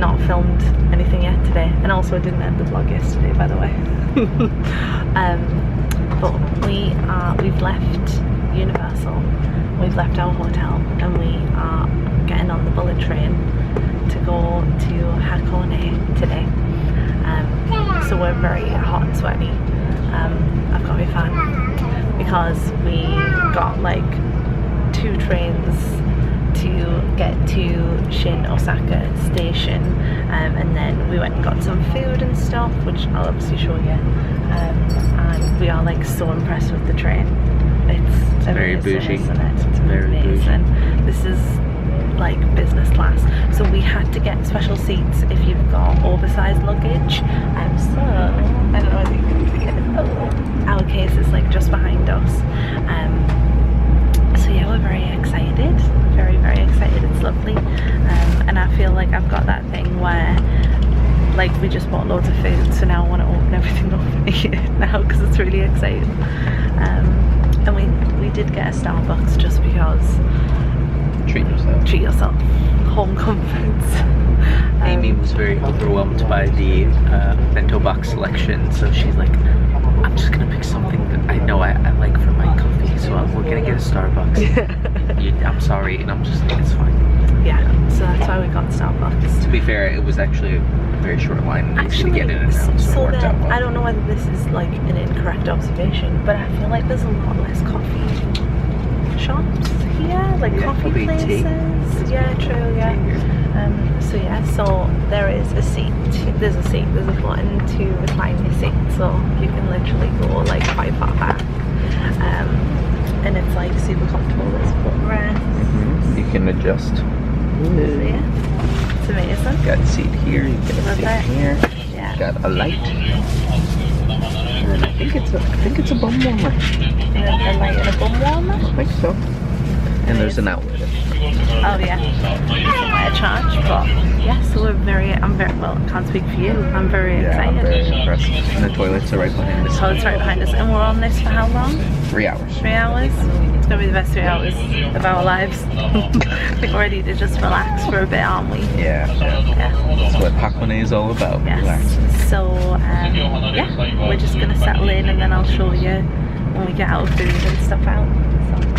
not filmed anything yet today, and also I didn't end the vlog yesterday, by the way. But we've left Universal, we've left our hotel, and we are getting on the bullet train to go to Hakone today. So we're very hot and sweaty. I've got my fan because we got like 2 trains to get to Shin Osaka station, and then we went and got some food and stuff, which I'll obviously show you. And we are like so impressed with the train. It's very amazing, bougie, isn't it? It's very amazing. bougie. This is like business class, so we had to get special seats if you've got oversized luggage. So I don't know if you can see it. Oh, our case is like just behind us. So yeah, we're very excited, very excited. It's lovely, and I feel like I've got that thing where like we just bought loads of food, so now I want to open everything up and eat it now because it's really exciting. And we did get a Starbucks just because. Treat yourself. Home comforts. Amy was very overwhelmed by the bento box selection, so she's like, I'm just gonna pick something that I know I like for my coffee, so we're gonna get a Starbucks. I'm sorry, and I'm just like, it's fine. Yeah, so that's why we got Starbucks. To be fair, it was actually a very short line to get in and out, so it worked out well. I don't know whether this is like an incorrect observation, but I feel like there's a lot less coffee shops here, like coffee places. Yeah, true, yeah. So yeah, so there is a seat, there's a button to recline your seat, so you can literally go like quite far back. And it's like super comfortable, there's footrest. You can adjust. So yeah, it's amazing. Got a seat here, you get a seat here. Yeah. Got a light. And I think it's a bum warmer. A light and a bum warmer? I think so. And there's an outlet. Oh yeah, somewhere to charge, but yeah, so I'm very, well, I can't speak for you, I'm very excited. I'm very impressed. And the toilets are right behind us. Toilets right behind us, and we're on this for how long? 3 hours. 3 hours? It's gonna be the best 3 hours of our lives. I think we're ready to just relax for a bit, aren't we? Yeah. That's what Hakone is all about. Yes. Relax. So yeah, we're just gonna settle in, and then I'll show you when we get our food and stuff out. So.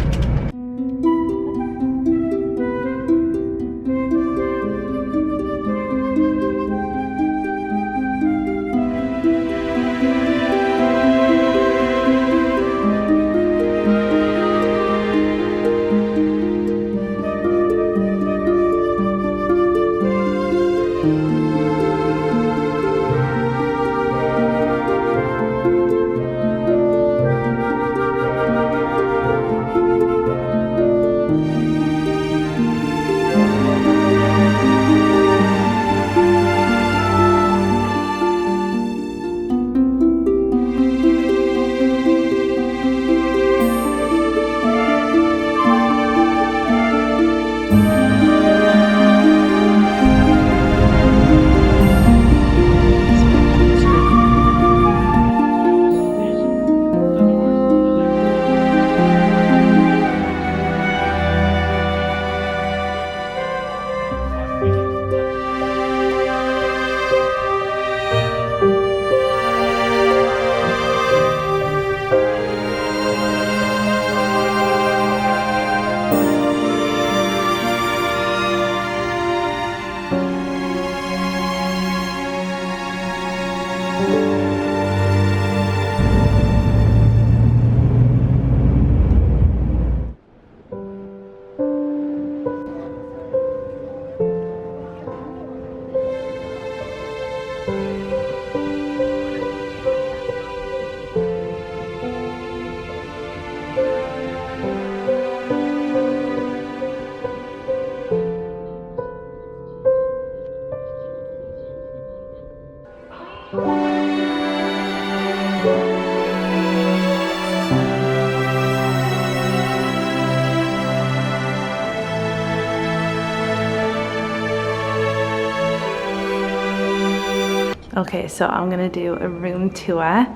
Okay, so I'm gonna do a room tour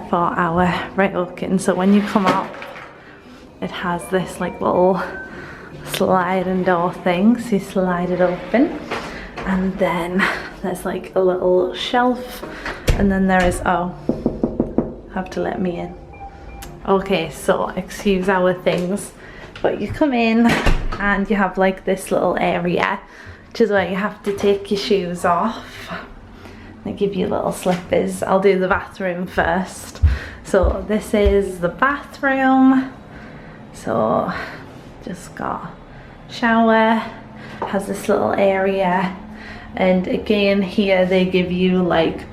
for our Ryokan. So when you come up, it has this like little sliding door thing, so you slide it open, And then there's like a little shelf, and then there is, oh, have to let me in. Okay, so excuse our things, but you come in and you have like this little area, which is where you have to take your shoes off. They give you little slippers. I'll do the bathroom first. So this is the bathroom. So just got shower, has this little area, and again here they give you like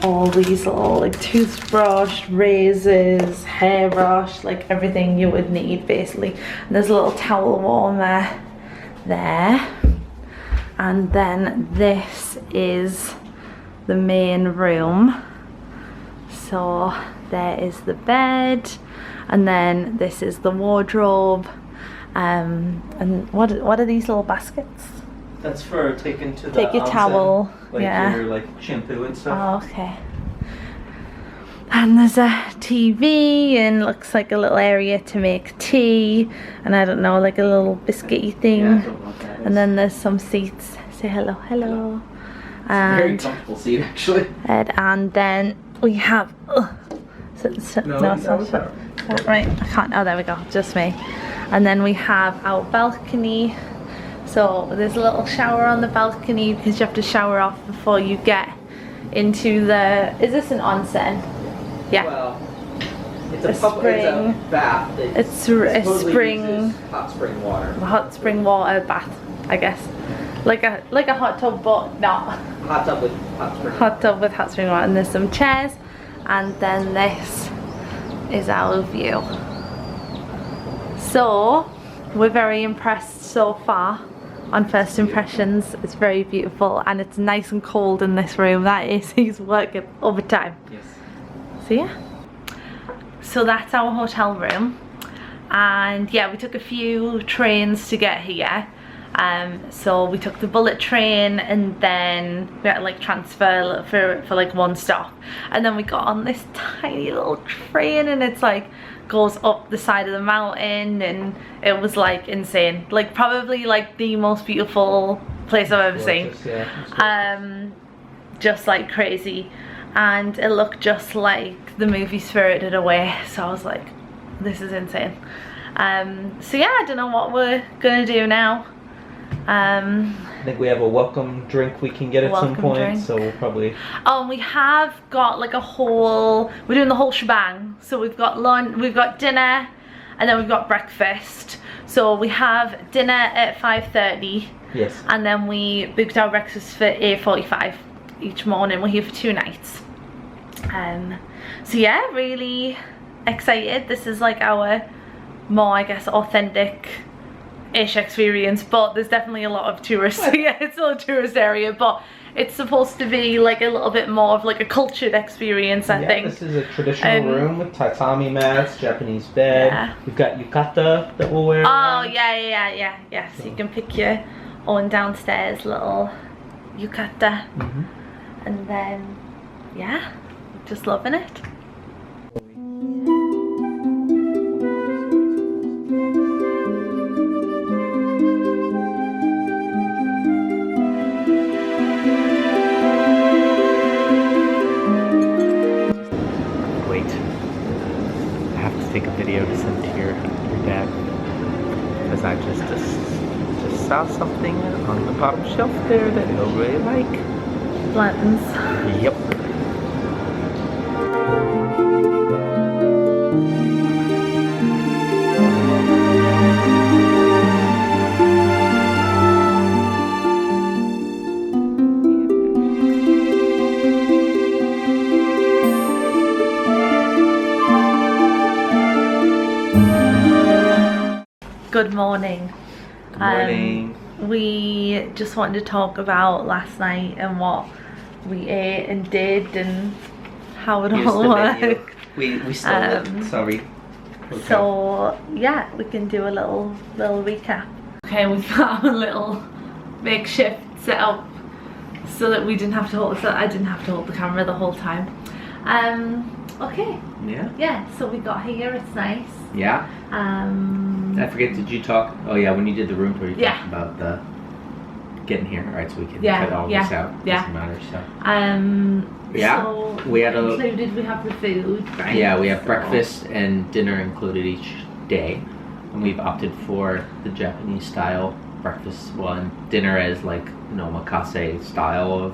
all these little like toothbrush, razors, hairbrush, like everything you would need basically. And there's a little towel warmer there. And then this is the main room. So there is the bed, and then this is the wardrobe. And what are these little baskets? That's for taking to the Take your onsen, towel, like yeah. your like shampoo and stuff. Oh, okay. And there's a TV, and looks like a little area to make tea, and I don't know, like a little biscuity thing. Yeah, I don't know what that is. And then there's some seats. Say hello, hello. Very comfortable seat actually. And then we have. No, it's not. Right, I can't. Oh, there we go. Just me. And then we have our balcony. So there's a little shower on the balcony because you have to shower off before you get into the. Is this an onsen? Yeah. Well, it's A it's a bath. It's a supposedly spring. uses hot spring water. A hot spring water bath, I guess. Like a hot tub, but not. Hot tub with hot spring. Hot tub with hot spring water, and there's some chairs, and then this is our view. So we're very impressed so far. On first impressions, it's very beautiful, and it's nice and cold in this room. That is, he's working overtime. Yes. So yeah, so that's our hotel room, and yeah, we took a few trains to get here. So we took the bullet train, and then we had to like transfer for like one stop, and then we got on this tiny little train, and it's like goes up the side of the mountain, and it was like insane, like probably like the most beautiful place I've ever seen. Yeah, just like crazy, and it looked just like the movie Spirited Away, so I was like, this is insane. So yeah, I don't know what we're gonna do now. I think we have a welcome drink we can get at some point, drink. so we'll probably. Oh, and we have got like a whole. We're doing the whole shebang. So we've got lunch, we've got dinner, and then we've got breakfast. So we have dinner at 5:30. Yes. And then we booked our breakfast for 8:45 each morning. We're here for 2 nights. So yeah, really excited. This is like our more, I guess, authentic-ish experience, but there's definitely a lot of tourists. Yeah, it's still a tourist area, but it's supposed to be like a little bit more of like a cultured experience, I think. This is a traditional room with tatami mats, Japanese bed. Yeah. We've got yukata that we'll wear. Oh, yeah. So you can pick your own downstairs little yukata. And then, yeah, just loving it. Take a video to send to your dad, because I just saw something on the bottom shelf there that he'll really like. Buttons. Yep. Good morning. Good morning. We just wanted to talk about last night and what we ate and did and how it all worked. We stole it. Sorry. Okay. So yeah, we can do a little recap. Okay, we've got a little makeshift setup so that we didn't have to hold. So I didn't have to hold the camera the whole time. Okay. Yeah. Yeah. So we got here. It's nice. Yeah. I forget, did you talk? Oh yeah, when you did the room tour, you talked about getting here. All right, so we can Yeah, cut all yeah, this out. yeah. Doesn't matter. So Yeah. so we had included. We have the food, right? yeah, we have So- breakfast and dinner included each day, and we've opted for the Japanese style breakfast one, dinner as like omakase style of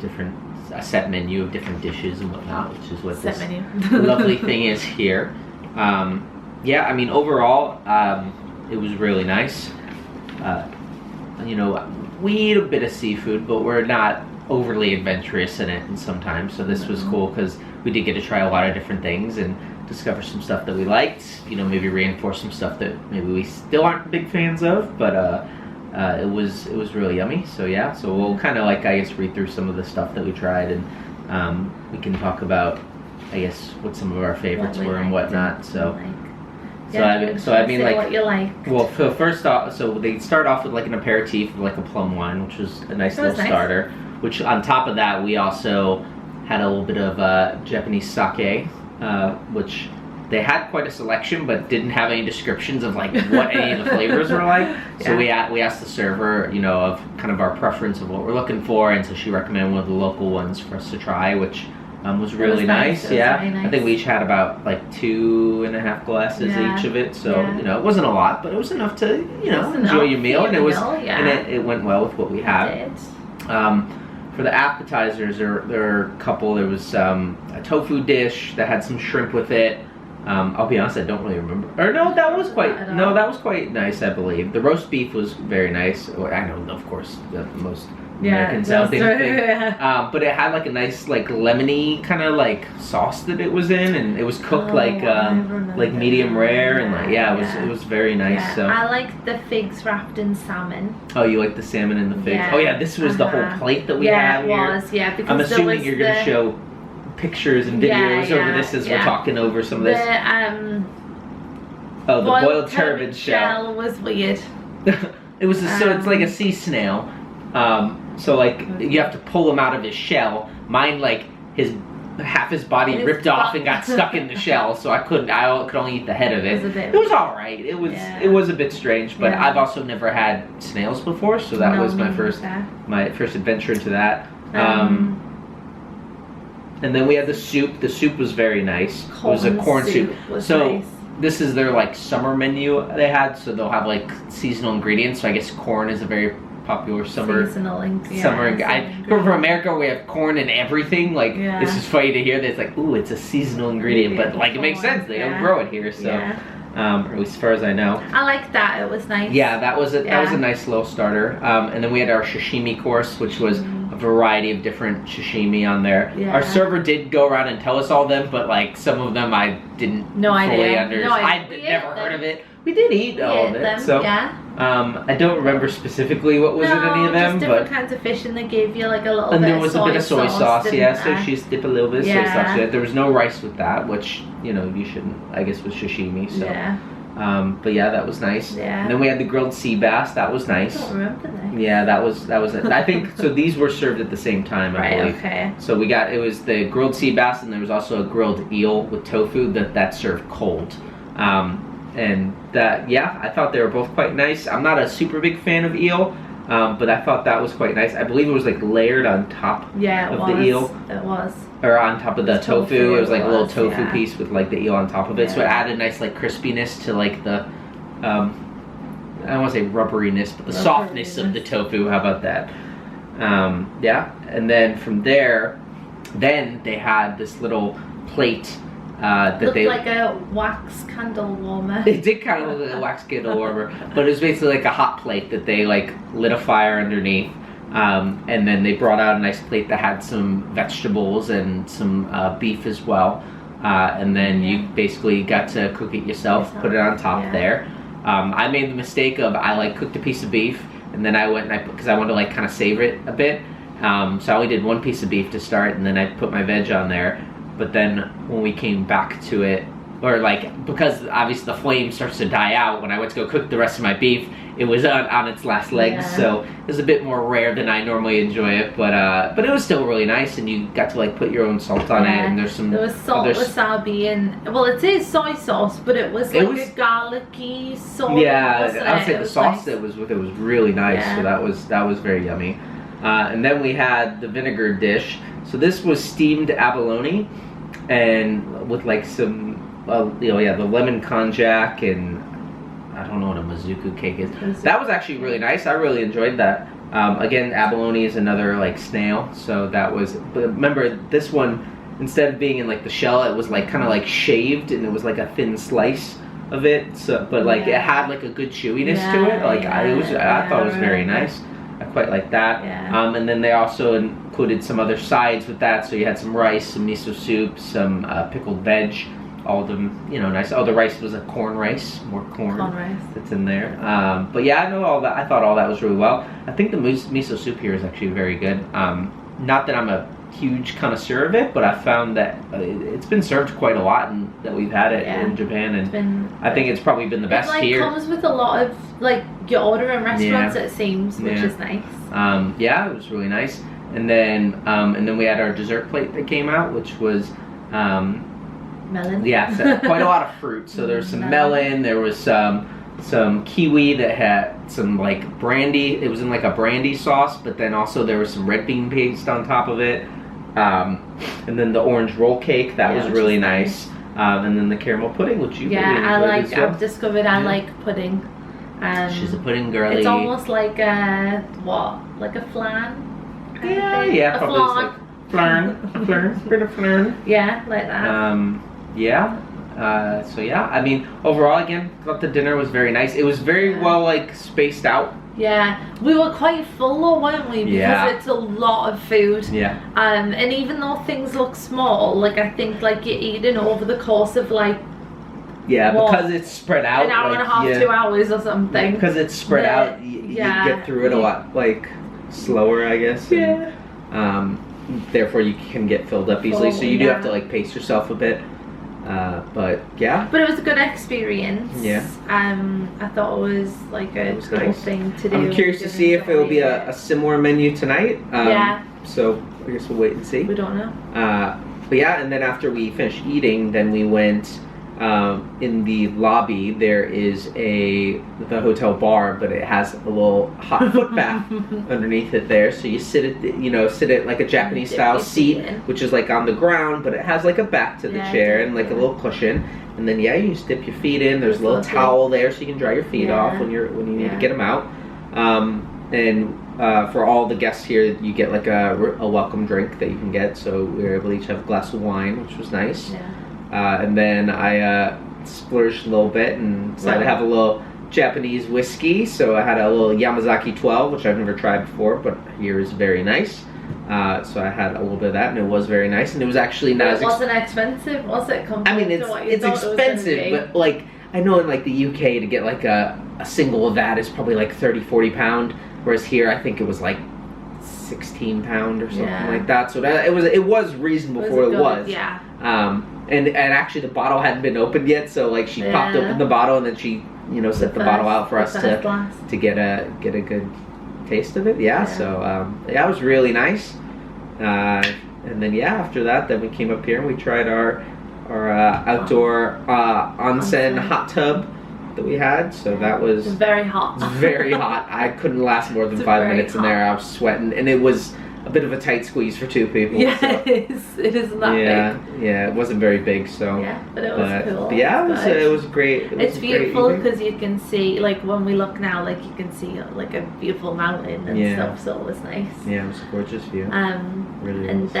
different a set menu of different dishes and whatnot, which is what Set this menu. lovely thing is here. Yeah, I mean overall, it was really nice. We eat a bit of seafood, but we're not overly adventurous in it, and sometimes. So this was cool because we did get to try a lot of different things and discover some stuff that we liked. Maybe reinforce some stuff that maybe we still aren't big fans of, but it was really yummy. So yeah, so we'll kind of like I guess read through some of the stuff that we tried, and we can talk about I guess what some of our favorites were and whatnot. So. So I mean, like, what you like. Well, first off, so they start off with like an aperitif, like a plum wine, which was a nice little starter. Which on top of that, we also had a little bit of Japanese sake, which they had quite a selection, but didn't have any descriptions of like what any of the flavors were like. So we asked the server, of kind of our preference of what we're looking for, and so she recommended one of the local ones for us to try, which. Was really nice. Yeah, nice. I think we each had about like 2.5 glasses each of it, so it wasn't a lot, but it was enough to enjoy your meal, and it went well with what we had. For the appetizers, there were a couple. There was a tofu dish that had some shrimp with it. I'll be honest, I don't really remember. Or no, that was quite nice, I believe. The roast beef was very nice. Or I know, of course, the most American sounding thing. But it had like a nice like lemony kind of like sauce that it was in, and it was cooked like medium rare, and like it was very nice. Yeah. So I like the figs wrapped in salmon. Oh, you like the salmon and the figs? Yeah. Oh yeah, this was the whole plate that we had here. Yeah, it was. Yeah, because I'm assuming you're gonna show pictures and videos over this as we're talking over some of this. The boiled turbot shell was weird. It was so it's like a sea snail. So like you have to pull him out of his shell. Mine like half his body ripped off and got stuck in the shell, so I could only eat the head of it. It was all right. It was a bit strange, but I've also never had snails before, so that was my first adventure into that. And then we had the soup. The soup was very nice. It was a corn soup. So this is their like summer menu they had. So they'll have like seasonal ingredients. So I guess corn is a very popular summer. I come from America, we have corn and everything. Like this is funny to hear. That it's like, ooh, it's a seasonal ingredient, but like it makes sense. They don't grow it here, so or at least as far as I know. I like that. It was nice. Yeah, that was a nice little starter. And then we had our sashimi course, which was a variety of different sashimi on there. Yeah. Our server did go around and tell us all of them, but like some of them I didn't fully understand. I'd never heard of it. We did eat all of it, so I don't remember specifically what was in any of them, just different kinds of fish, and they gave you like a little. And there was a bit of soy sauce, so she dipped a little bit of soy sauce. There was no rice with that, which you shouldn't, I guess, with sashimi. So, but yeah, that was nice. Yeah. And then we had the grilled sea bass. That was nice. I don't remember that. Yeah, that was it. I think so. These were served at the same time, I believe. Okay. So it was the grilled sea bass, and there was also a grilled eel with tofu that served cold. And that, I thought they were both quite nice. I'm not a super big fan of eel, but I thought that was quite nice. I believe it was like layered on top of the eel. It was. Or on top of the tofu. It was like a little tofu piece with like the eel on top of it. So it added nice like crispiness to like the, I don't want to say rubberiness, but the softness of the tofu. How about that? And then from there, they had this little plate looked like a wax candle warmer. It did kind of look like a wax candle warmer, but it was basically like a hot plate that they like lit a fire underneath, and then they brought out a nice plate that had some vegetables and some beef as well, and then you basically got to cook it yourself, put it on top there. I made the mistake of I cooked a piece of beef, and then I went and because I wanted to like kind of savor it a bit, so I only did one piece of beef to start, and then I put my veg on there. But then when we came back to it, or like, because obviously the flame starts to die out when I went to go cook the rest of my beef, it was on its last legs, so it was a bit more rare than I normally enjoy it, but it was still really nice, and you got to like put your own salt on it, and there was salt, wasabi, and well, it is soy sauce, but it was like a garlicky sauce. Yeah, I would say the sauce that was with it was really nice, so that was very yummy. And then we had the vinegar dish. So this was steamed abalone, and with like some, the lemon konjac, and I don't know what a mizuku cake is. That was actually really nice. I really enjoyed that. Again, abalone is another like snail, so that was. But remember, this one, instead of being in like the shell, it was like kind of like shaved, and it was like a thin slice of it. So, but like it had like a good chewiness to it. Like I thought it was very nice. I quite like that. And then they also included some other sides with that. So you had some rice, some miso soup, some pickled veg. All of them, nice. Oh, the rice was a corn rice, more corn rice that's in there. But yeah, I know all that. I thought all that was really well. I think the miso soup here is actually very good. Not that I'm a huge connoisseur of it, but I found that it's been served quite a lot, and that we've had it in Japan, and I think it's probably been the best here. It comes with a lot of like you order in restaurants, it seems, which is nice. Yeah, it was really nice. And then we had our dessert plate that came out, which was melon. Yeah, so quite a lot of fruit. So there was some melon, there was some kiwi that had some like brandy. It was in like a brandy sauce, but then also there was some red bean paste on top of it. And then the orange roll cake, that was really nice. And then the caramel pudding, which you really enjoyed as well. I've discovered I like pudding. She's a pudding girly. It's almost like a flan. Yeah, probably like flan. Yeah, like that. So yeah, I mean, overall, again, thought the dinner was very nice. It was very well like spaced out. Yeah, we were quite full though, weren't we? Because it's a lot of food. Yeah. And even though things look small, like I think like you're eating over the course of like because it's spread out. An hour and a half, 2 hours or something. Because it's spread out, you get through it a lot like slower, I guess. Yeah. And, therefore, you can get filled up easily. So you do have to like pace yourself a bit. But yeah. But it was a good experience. Yeah. I thought it was like a cool thing to do. I'm curious to see if it will be a similar menu tonight. So I guess we'll wait and see. We don't know. But yeah, and then after we finished eating, then we went in the lobby. There is the hotel bar, but it has a little hot foot bath underneath it there. So you sit at like a Japanese style seat, which is like on the ground, but it has like a back to the chair and like a little cushion. And then you just dip your feet in. There's a little towel there so you can dry your feet off when you need to get them out. And for all the guests here, you get like a welcome drink that you can get. So we were able to each have a glass of wine, which was nice. And then I splurged a little bit and decided to have a little Japanese whiskey. So I had a little Yamazaki 12, which I've never tried before, but here is very nice. So I had a little bit of that, and it was very nice. And it was actually not as wasn't expensive, was it? I mean, it's expensive, but like I know in like the UK to get like a single of that is probably like £30-40, whereas here I think it was like £16 or something like that. So it was reasonable for what it was. Yeah. And actually the bottle hadn't been opened yet, so like she popped open the bottle and then she set the bottle out for us to get a good taste of it. So it was really nice. And then after that, then we came up here and we tried our outdoor onsen hot tub that we had. So that was very hot. Very hot. I couldn't last more than 5 minutes in there. I was sweating, and it was a bit of a tight squeeze for 2 people. Yeah, so. It isn't that big. Yeah, it wasn't very big, so. Yeah, but it was cool. But yeah, it was great. It's beautiful because you can see, like when we look now, like you can see like a beautiful mountain and stuff, so it was nice. Yeah, it was a gorgeous view. Really and was.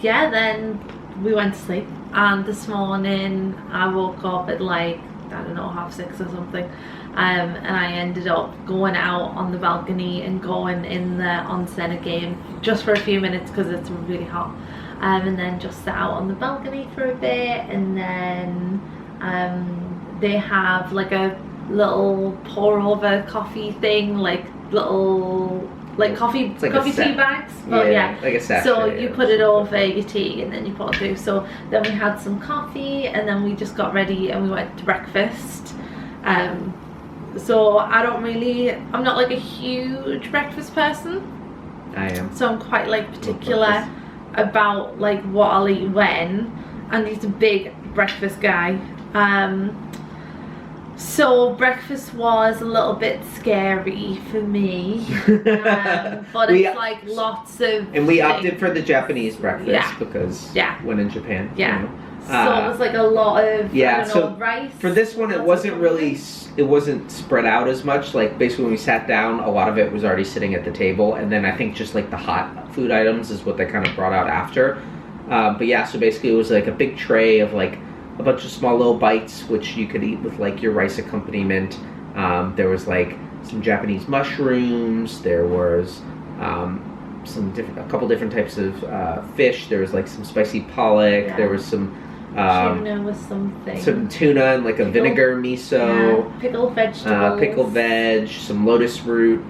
Then we went to sleep. And this morning I woke up at like, I don't know, 6:30 or something. And I ended up going out on the balcony and going in the onsen again just for a few minutes because it's really hot. And then just sat out on the balcony for a bit, and then they have like a little pour over coffee thing, like little coffee tea bags, but like a sachet. So you put it over your tea and then you put it through. So then we had some coffee and then we just got ready and we went to breakfast. So I'm not like a huge breakfast person. I am. So I'm quite like particular about like what I'll eat when, and he's a big breakfast guy. So breakfast was a little bit scary for me, but it's like lots of and we things. opted for the Japanese breakfast because when in Japan, you know. So it was like a lot of rice. For this one, it wasn't spread out as much. Like basically when we sat down, a lot of it was already sitting at the table, and then I think just like the hot food items is what they kind of brought out after. But yeah, so basically it was like a big tray of like a bunch of small little bites, which you could eat with like your rice accompaniment. There was like some Japanese mushrooms. There was a couple different types of fish. There was like some spicy pollock. Yeah. There was some tuna with something. Some tuna and like a vinegar miso. Yeah. Pickled vegetables. Pickled veg. Some lotus root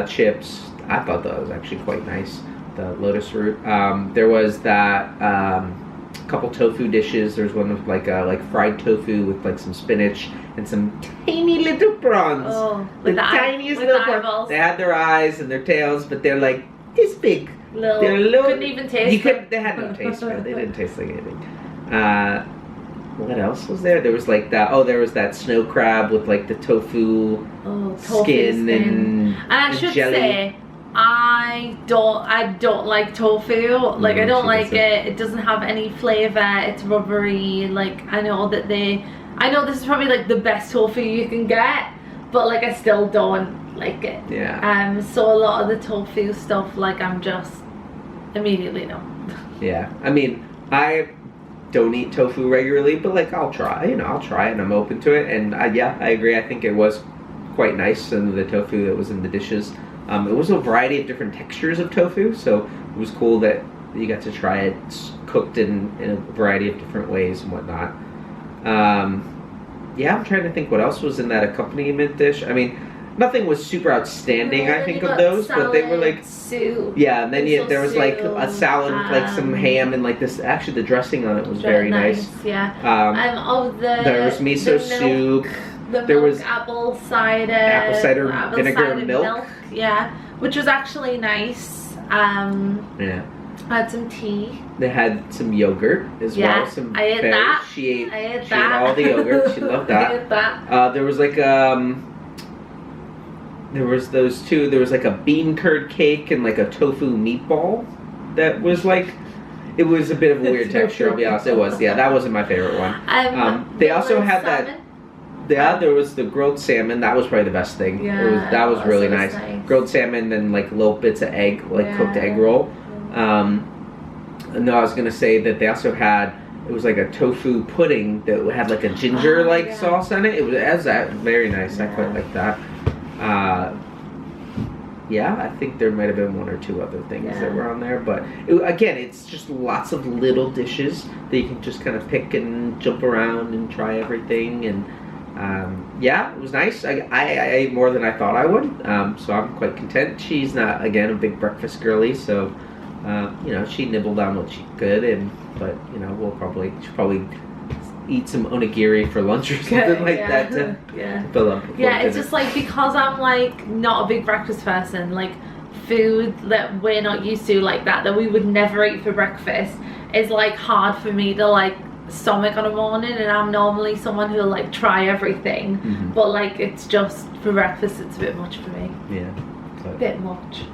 chips. I thought that was actually quite nice. The lotus root. There was that. Couple tofu dishes. There's one with like fried tofu with like some spinach and some tiny little prawns. Oh, the tiniest little prawns. They had their eyes and their tails, but they're like this big. They're little. Couldn't even taste. They had no taste. They didn't taste like anything. What else was there? There was like that. Oh, there was that snow crab with like the tofu skin and I should jelly. say, I don't like tofu. Like I don't like it. It doesn't have any flavor. It's rubbery. Like I know this is probably like the best tofu you can get, but like I still don't like it. Yeah. So a lot of the tofu stuff, like I'm just immediately no. Yeah. I mean, I don't eat tofu regularly, but like I'll try. I'll try it and I'm open to it. And I agree. I think it was quite nice, some of the tofu that was in the dishes. It was a variety of different textures of tofu, so it was cool that you got to try it cooked in a variety of different ways and whatnot. Yeah, I'm trying to think what else was in that accompaniment dish. I mean, nothing was super outstanding, I think, of those, but they were like soup. Yeah, and then there was like a salad with like some ham and like this. Actually, the dressing on it was very nice. Yeah. There was miso soup. There was apple cider vinegar milk. Yeah, which was actually nice. Yeah. I had some tea. They had some yogurt as well. Some I ate berries. that. She ate that. all the yogurt. She loved that. I ate that. There was like there was those two. There was like a bean curd cake and like a tofu meatball. That was like. It was a bit of a weird texture. I'll be honest. It was. Yeah, that wasn't my favorite one. They also had salmon. that. Yeah, there was the grilled salmon. That was probably the best thing. Yeah, that was really nice. Grilled salmon and like little bits of egg, like cooked egg roll. No, I was gonna say that they also had. It was like a tofu pudding that had like a ginger sauce on it. It was very nice. I quite like that. Yeah, I think there might have been one or two other things that were on there, but again, it's just lots of little dishes that you can just kind of pick and jump around and try everything. And yeah, it was nice. I ate more than I thought I would, so I'm quite content. She's not, again, a big breakfast girly, so she nibbled on what she could, but she'll probably eat some onigiri for lunch or something like that to fill up. Yeah, it's just like, because I'm like not a big breakfast person, like food that we're not used to like that we would never eat for breakfast is like hard for me to like stomach on a morning, and I'm normally someone who'll like try everything, but like it's just for breakfast it's a bit much for me. Yeah, a bit much.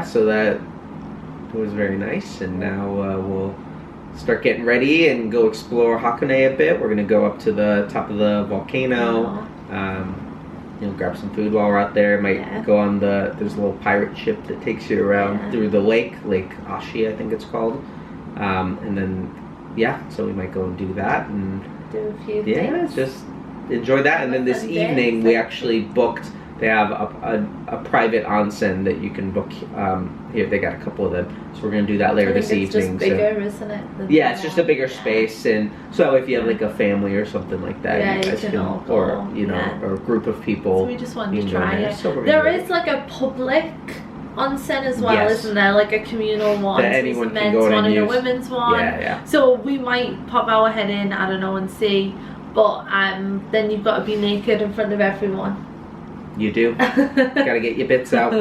So that was very nice, and now we'll start getting ready and go explore Hakone a bit. We're gonna go up to the top of the volcano, grab some food while we're out there. Might go on there's a little pirate ship that takes you around through the Lake Ashi, I think it's called. And then so we might go and do that and do a few things. Just enjoy that. And then this evening we actually booked. They have a private onsen that you can book. Here they got a couple of them, so we're gonna do that later this evening. It's just bigger, isn't it? It's just a bigger space, and so if you have like a family or something like that, you guys can or or a group of people. So we just wanted to try it. So there is like a public onsen as well, isn't there? Like a communal one. That anyone can go and use. a women's one. Yeah. So we might pop our head in, I don't know, and see but then you've got to be naked in front of everyone. You do. Gotta get your bits out.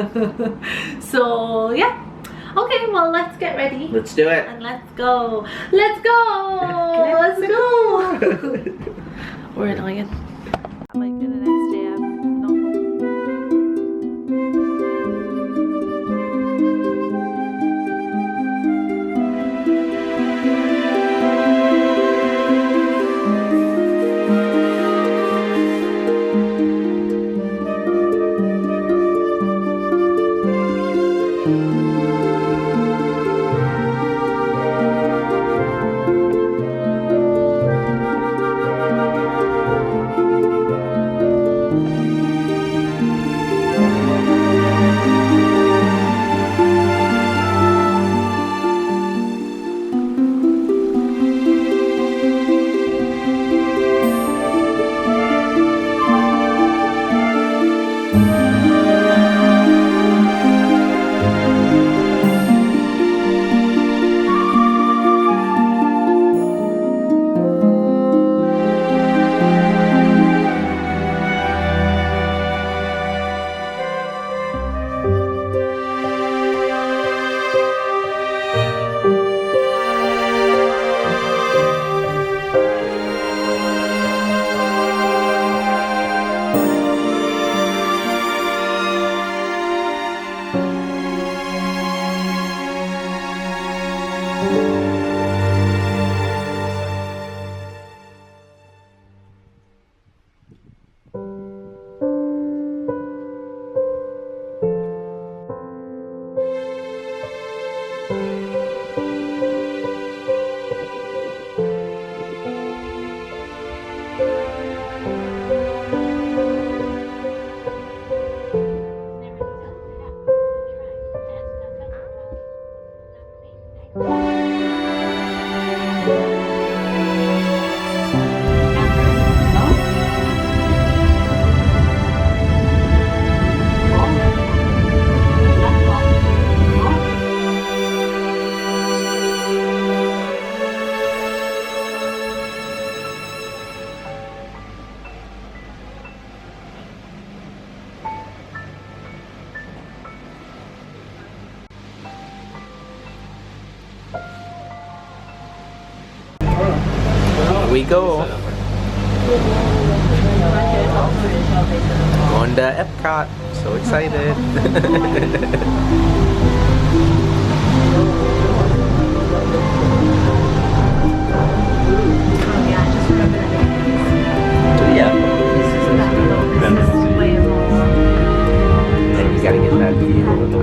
So yeah. Okay, well, let's get ready. Let's do it. And let's go. Let's go. Let's go. We're annoying. I might get an SDM novel. We go. Going to Epcot. So excited. So yeah. And you gotta get that view of the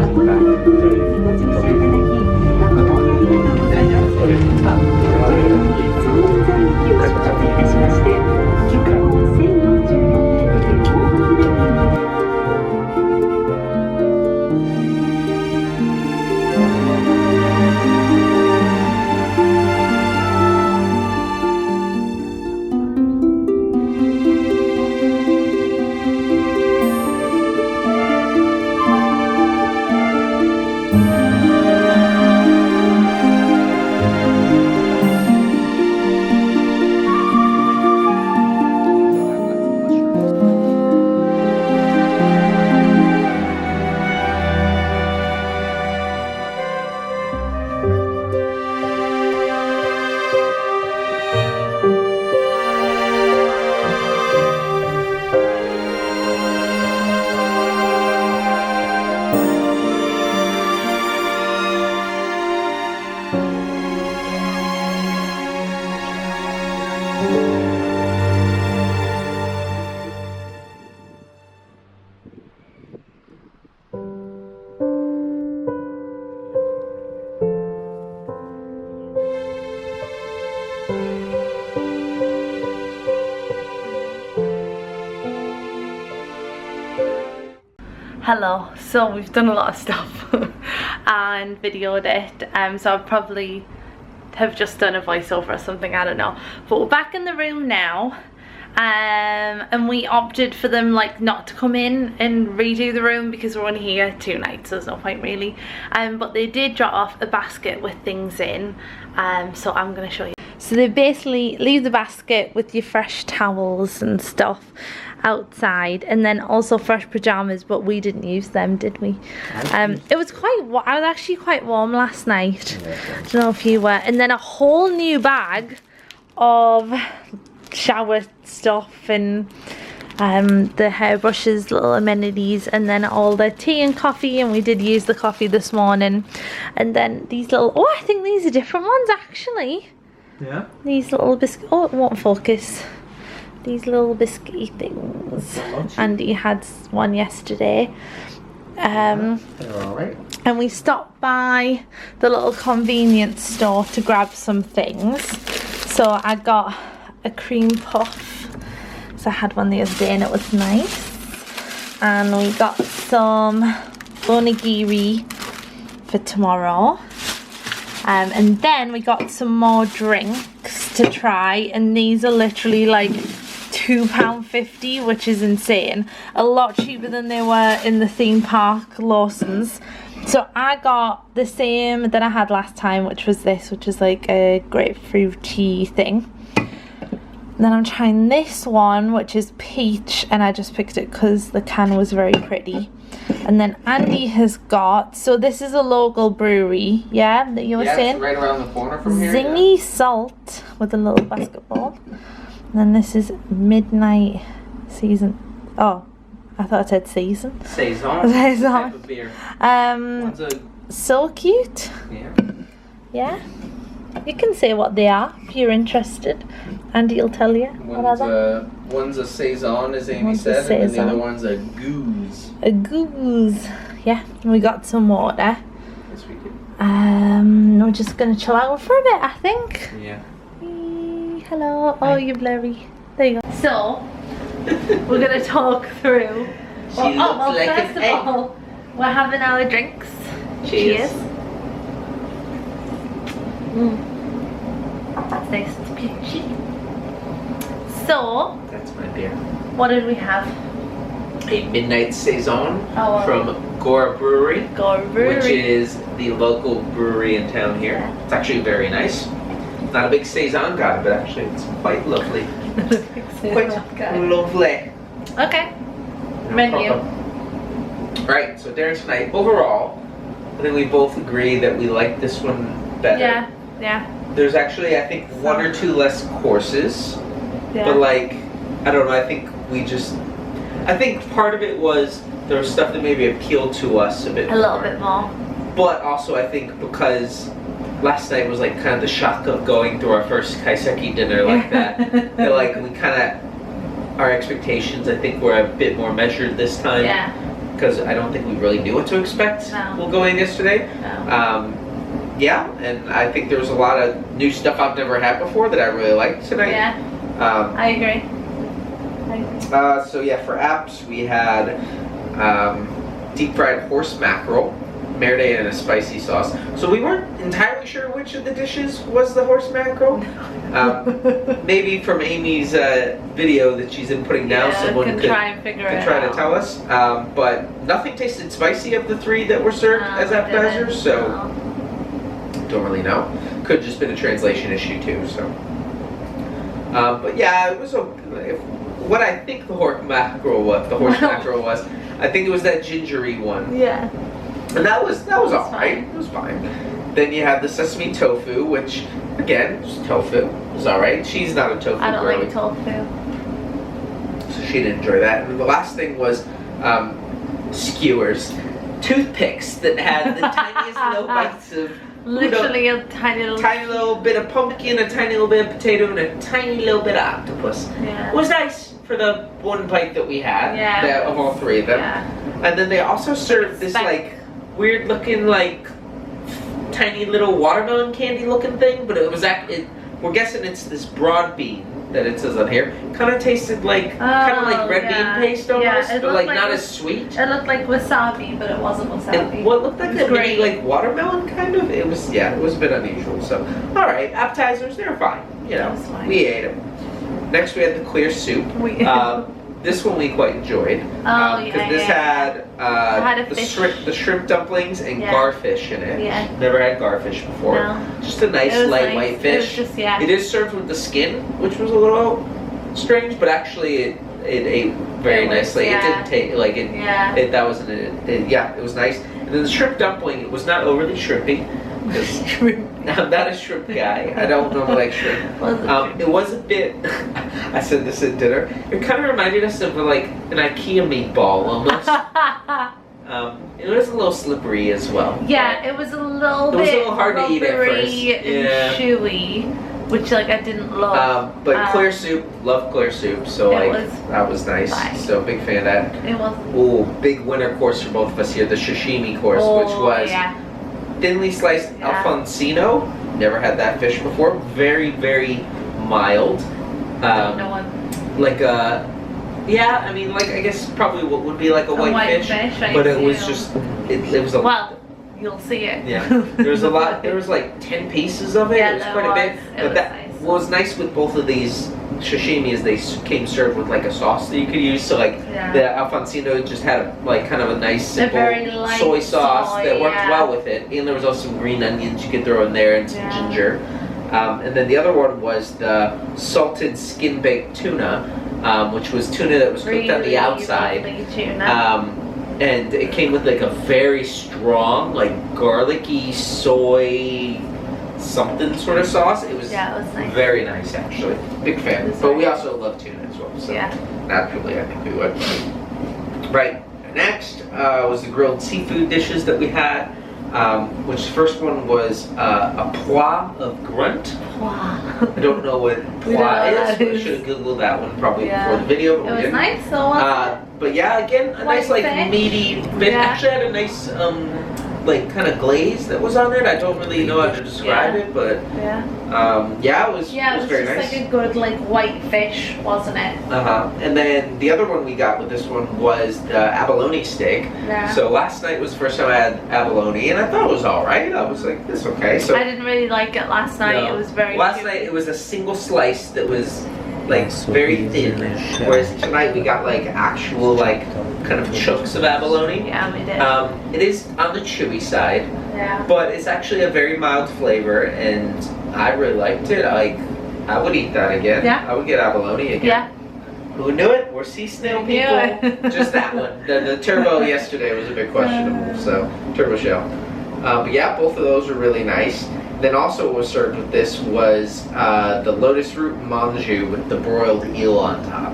Hello, so we've done a lot of stuff and videoed it, so I'll probably have just done a voiceover or something, I don't know. But we're back in the room now, and we opted for them like not to come in and redo the room because we're only here 2 nights, so there's no point really. But they did drop off a basket with things in, so I'm going to show you. So they basically leave the basket with your fresh towels and stuff outside, and then also fresh pajamas, but we didn't use them, did we? It was I was actually quite warm last night. I don't know if you were. And then a whole new bag of shower stuff and the hairbrushes, little amenities, and then all the tea and coffee, and we did use the coffee this morning. And then these little, oh, I think these are different ones actually. Yeah. These little biscuit, oh, it won't focus. These little biscuity things. Andy had one yesterday. They're alright. And we stopped by the little convenience store to grab some things. So I got a cream puff. So I had one the other day and it was nice. And we got some onigiri for tomorrow. And then we got some more drinks to try, and these are literally like £2.50, which is insane. A lot cheaper than they were in the theme park Lawson's. So I got the same that I had last time, which was this, which is like a grapefruity thing. And then I'm trying this one, which is peach, and I just picked it because the can was very pretty. And then Andy has got, so this is a local brewery, yeah, that you were saying? It's right around the corner from here. Zingy Salt with a little basketball. And then this is Midnight Season. Oh, I thought it said season. Saison. Saison. Type of beer. One's a, So cute. yeah. Yeah. You can say what they are if you're interested. Andy will tell you. What are they? One's a saison, as Amy One's a said, and then the saison. other one's a goose. A goose. Yeah. And we got some water. Yes, we did. We're just gonna chill out for a bit, I think. Yeah. Hello. Oh, you're blurry. There you go. So, we're gonna talk through. Well, first of all, we're having our drinks. Cheers. That's nice and peachy. So, That's my beer. what did we have? A Midnight Saison Oh, from Gora Brewery, Gore Brewery. which is the local brewery in town here. Yeah. It's actually very nice. Not a big Saison guy, but actually it's quite lovely. Quite lovely. Okay. No Menu. problem. Right, so dinner tonight. Overall, I think we both agree that we like this one better. Yeah. Yeah. There's actually, I think, one or two less courses. Yeah. But like, I don't know, I think part of it was there was stuff that maybe appealed to us a bit a little bit more. But also I think because last night was like kind of the shock of going through our first kaiseki dinner like that. That like we kind of, our expectations I think were a bit more measured this time. Yeah. Because I don't think we really knew what to expect while going yesterday. No. Yeah, and I think there was a lot of new stuff I've never had before that I really liked tonight. Yeah. I agree. So yeah, for apps we had deep fried horse mackerel, marinated in a spicy sauce. So we weren't entirely sure which of the dishes was the horse mackerel. Maybe from Amy's video that she's inputting now, someone could try and figure it out. try to tell us. But nothing tasted spicy of the three that were served as appetizers, so don't really know. Could have just been a translation issue too. So, but yeah, it was what I think the horse mackerel was. I think it was that gingery one. Yeah. And that was all right. fine. It was fine. Then you had the sesame tofu, which again, just tofu. It was all right. She's not a tofu I don't girly, like tofu. so she didn't enjoy that. And the last thing was skewers, toothpicks that had the tiniest little bites of Literally a tiny little bit of pumpkin, a tiny little bit of potato, and a tiny little bit of octopus. Yeah. It was nice for the one bite that we had, Yeah. of all three of them. Yeah. And then they also served this like weird looking like tiny little watermelon candy looking thing, but it was we're guessing it's this broad bean that it says on here. Kind of tasted like red bean paste almost, but like not as sweet. It looked like wasabi, but it wasn't wasabi. What looked like a mini like watermelon kind of. It was it was a bit unusual. So all right, appetizers, they're fine. You know, we ate them. Next we had the clear soup. this one we quite enjoyed. Oh, Because yeah, this yeah. had, It had a fish. the shrimp dumplings and Yeah. garfish in it. Yeah. Never had garfish before. No. Just a nice It was light nice. white It was fish. just, yeah. It is served with the skin, which was a little strange, but actually it ate very It was, nicely. yeah. It didn't take like it. Yeah. That wasn't it. Yeah, it was nice. And then the shrimp dumpling, it was not overly shrimpy. Because I'm not a shrimp guy. I don't normally like shrimp. It was a bit. I said this at dinner. It kind of reminded us of like an IKEA meatball almost. It was a little slippery as well. Yeah, it was a little It bit was a little hard to eat at first. rubbery and chewy, which like I didn't love. But clear soup, love clear soup. So It like was that was nice. fine. So big fan of that. It was. Oh, big winner course for both of us here. The sashimi course, which was yeah. thinly sliced Yeah. Alfonsino. Never had that fish before. Very, very mild. No one. Like a, yeah, I mean, like I guess probably what would be like a white fish, I but it was assume. just it was a Well, you'll see it. yeah. There was a lot. There was like 10 pieces of it. Yeah, it was there quite a bit. was. It But was that nice. what was nice with both of these sashimi is they came served with like a sauce that you could use. So like Yeah. the Alfonsino just had like kind of a nice simple very light soy sauce soy, that worked yeah. well with it, and there was also some green onions you could throw in there and some Yeah. ginger. And then the other one was the salted skin baked tuna, which was tuna that was cooked on the outside. Lovely tuna. And it came with like a very strong, like garlicky soy something sort of sauce. It was, Yeah, it was nice. very nice actually. Big fan. It was But we nice. also love tuna as well. So Yeah. naturally I think we would. Right. Next was the grilled seafood dishes that we had. Which the first one was a pois of grunt. Wow. I don't know what We don't know pois what is. that But I is. should have googled that one probably Yeah. before the video. But It we was didn't. nice, so wasn't it? But yeah, again, a White nice like fish. meaty fish. Yeah. Actually had a nice like kind of glaze that was on it. I don't really know how to describe Yeah. it, but Yeah. yeah, it was Yeah, it was very just nice. like a good like white fish, wasn't it? And then the other one we got with this one was the abalone steak. Yeah. So last night was the first time I had abalone, and I thought it was all right. I was like, "This okay." So I didn't really like it last night. no. It was very Last chewy. night it was a single slice that was like So very easy thin, to share. whereas tonight we got like actual like kind of chunks of abalone. Yeah, we did. It is on the chewy side, Yeah. but it's actually a very mild flavor, and I really liked it. I would eat that again. Yeah. I would get abalone again. Yeah. Who knew it? We're sea snail Who knew people. it? Just that one. The turbo yesterday was a bit questionable, so turbo shell. But yeah, both of those were really nice. Then also what was served with this was the lotus root manju with the broiled eel on top.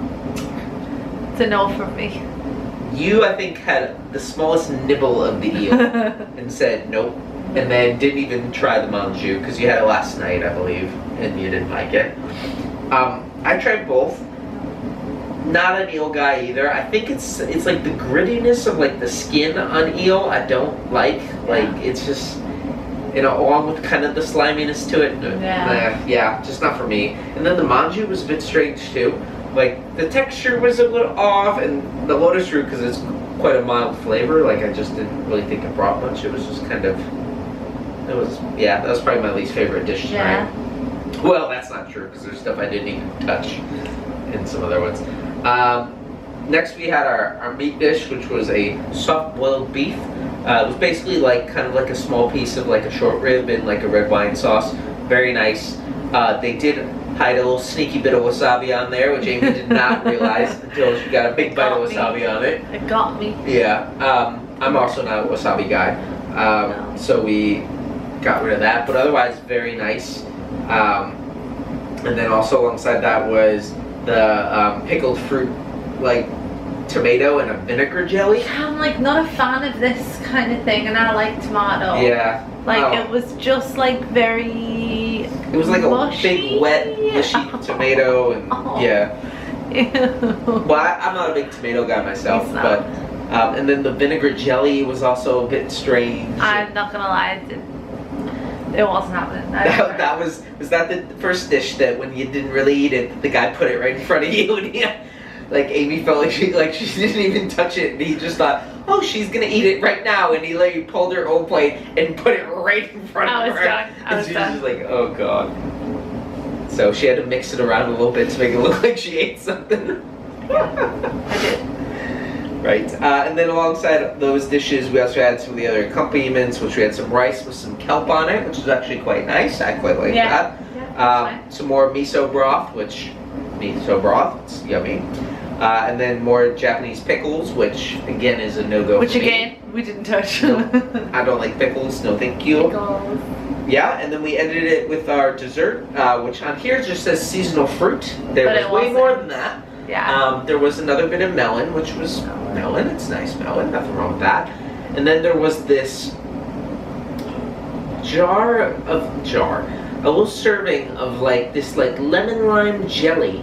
It's a no from me. You, I think, had the smallest nibble of the eel and said nope, and then didn't even try the manju because you had it last night, I believe, and you didn't like it. I tried both. Not an eel guy either. I think it's like the grittiness of like the skin on eel. I don't like. Like it's just, you know, along with kind of the sliminess to it. Yeah, just not for me. And then the manju was a bit strange too. Like the texture was a little off, and the lotus root, because it's quite a mild flavor. Like I just didn't really think it brought much. It was just kind of. It was that was probably my least favorite dish tonight. Yeah. Well, that's not true because there's stuff I didn't even touch in some other ones. Next we had our meat dish, which was a soft boiled beef. It was basically like kind of like a small piece of like a short rib in like a red wine sauce. Very nice. They did hide a little sneaky bit of wasabi on there, which Amy did not realize until she got a big bite of wasabi on it. It got me. Yeah. I'm also not a wasabi guy. No. So we got rid of that, but otherwise very nice. And then also alongside that was the pickled fruit, like tomato and a vinegar jelly. I'm like not a fan of this kind of thing, and I like tomato. Yeah. Like Oh. it was just like very. It was like mushy. a big, wet, mushy tomato, and Oh. yeah. Ew. Well, I'm not a big tomato guy myself, He's not. but and then the vinegar jelly was also a bit strange. I'm not gonna lie, it wasn't happening. That was that the first dish that when you didn't really eat it, the guy put it right in front of you, and like Amy felt like she didn't even touch it, and he just thought, oh, she's gonna eat it right now, and he literally pulled her own plate and put it right in front I of was her. done. I And was she done. was just like, oh god. So she had to mix it around a little bit to make it look like she ate something. I did. Right, and then alongside those dishes, we also had some of the other accompaniments, which we had some rice with some kelp on it, which is actually quite nice. I quite like that. Yeah, some more miso broth, it's yummy. And then more Japanese pickles, which again is a no-go which for me. again, we didn't touch. No, I don't like pickles, no thank you. Pickles. Yeah, and then we ended it with our dessert, which on here just says seasonal fruit. There But was it way more wasn't. than that. Yeah. There was another bit of melon, which was melon. It's nice melon, nothing wrong with that. And then there was this a little serving of like this like lemon lime jelly,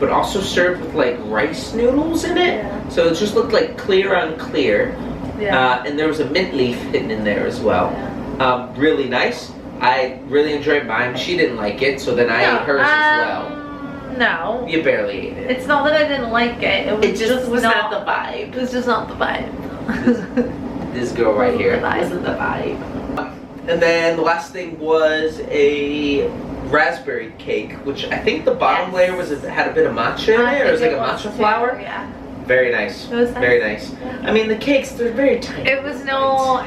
but also served with like rice noodles in it. Yeah. So it just looked like clear on clear. Yeah. And there was a mint leaf hidden in there as well. Yeah. Really nice. I really enjoyed mine. She didn't like it, so then I ate hers as well. No. You barely ate it. It's not that I didn't like it. It just was not not the vibe. It was just not the vibe. This girl right here. The vibe. Wasn't the vibe. And then the last thing was a raspberry cake, which I think the bottom layer had a bit of matcha in it, or it was like a matcha flour. Yeah. Very nice. It was nice. Very nice. Yeah. I mean, the cakes, they're very tiny. It was no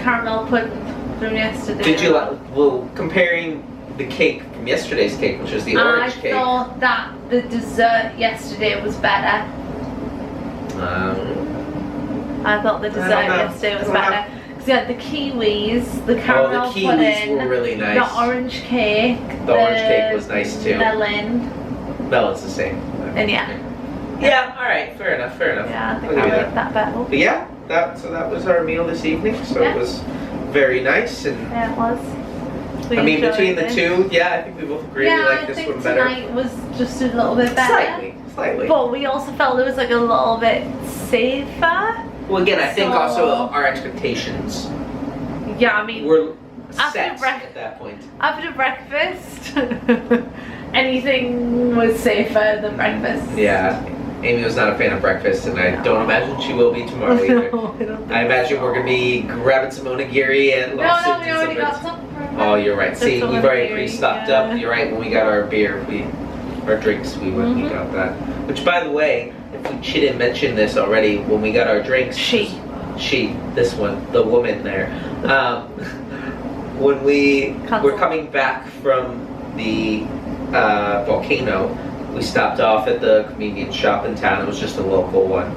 caramel pudding from yesterday. Did you well, comparing the cake from yesterday's cake, which was the orange cake? I thought that the dessert yesterday was better. I thought the dessert yesterday was better. Because you had the kiwis, the caramel the kiwis pudding, were really nice. the orange cake. The orange cake was nice too. Melon. Melon's the same. And yeah. Yeah, alright, fair enough, fair enough. Yeah, I think I'll give you I like that better. But yeah, that was our meal this evening, so Yeah. it was very nice. And Yeah, it was. We I mean, enjoyed between the it. two, yeah, I think we both agree we like this one better. I think tonight was just a little bit better. Slightly. But we also felt it was like a little bit safer. Well, again, I think So- also our expectations Yeah, I mean, were After set break- at that point. after breakfast, anything was safer than breakfast. Yeah, Amy was not a fan of breakfast, and I don't imagine she will be tomorrow either. No, I don't think I imagine so. we're gonna be grabbing some onigiri and No, lobster we already got some. Oh, you're right. See, Some you've already onigiri, pre-stocked yeah. up. You're right. When we got our beer, our drinks, we went. We got that. Which, by the way, she didn't mention this already. When we got our drinks, this one, the woman there. When we were coming back from the volcano, we stopped off at the convenience shop in town. It was just a local one.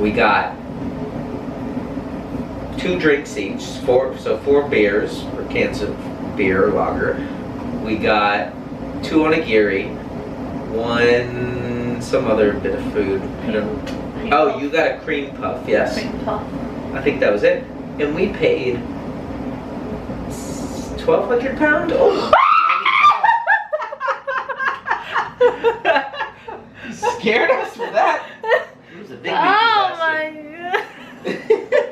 We got 2 drinks each, 4 beers, or cans of beer or lager. We got 2 onigiri, 1 some other bit of food. Oh, you got a cream puff, yes. Cream puff. I think that was it. And we paid £1,200? Oh! You scared us for that. It was a big Oh my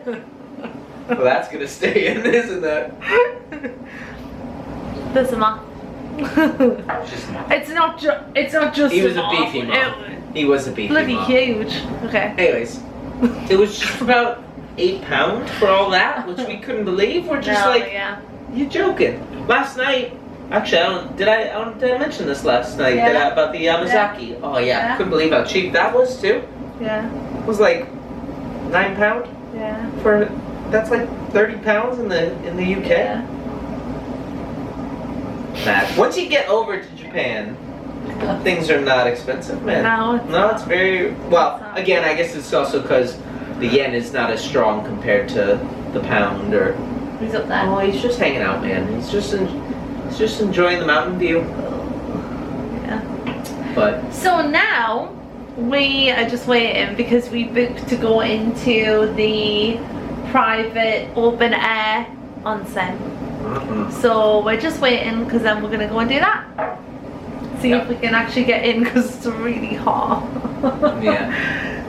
god. Well, that's gonna stay in, isn't that? There's a mom. It's not just He was a mom. beefy mom. He was a beefy Bloody mom. huge. Okay. Anyways, it was just about £8 for all that, which we couldn't believe. We're just yeah. you're joking. Last night, actually, did I mention this last night Yeah. about the Yamazaki? Yeah. Oh yeah, Yeah. couldn't believe how cheap that was too. Yeah. It was like £9 Yeah. for. That's like £30 in the UK. Yeah. Mad. Once you get over to Japan, things are not expensive, man. No, It's very well. It's not. Again, I guess it's also because the yen is not as strong compared to the pound. Or He's up there. oh, he's just hanging out, man. He's just enjoying the mountain view. Yeah. But So now we are just waiting because we booked to go into the private open air onsen. So we're just waiting because then we're gonna go and do that. See if we can actually get in because it's really hot. yeah,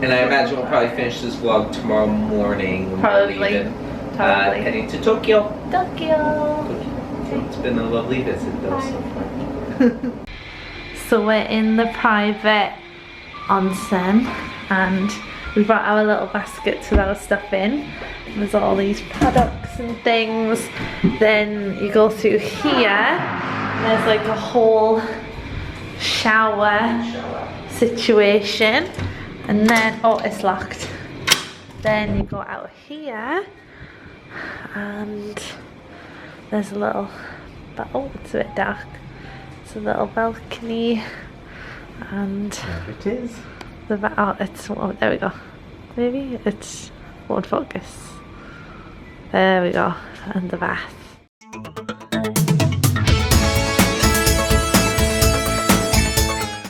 and I imagine we'll probably finish this vlog tomorrow morning. When Probably. we're leaving, Totally. heading to Tokyo. Tokyo. It's been a lovely visit, though. So far. So we're in the private onsen and we brought our little baskets with our stuff in. There's all these products and things. Then you go through here and there's like a whole shower situation. And then, oh, it's locked. Then you go out here and there's a little, oh, it's a bit dark. It's a little balcony and There it is. oh, it's, oh, there we go. Maybe it's won't focus. There we go. And the bath.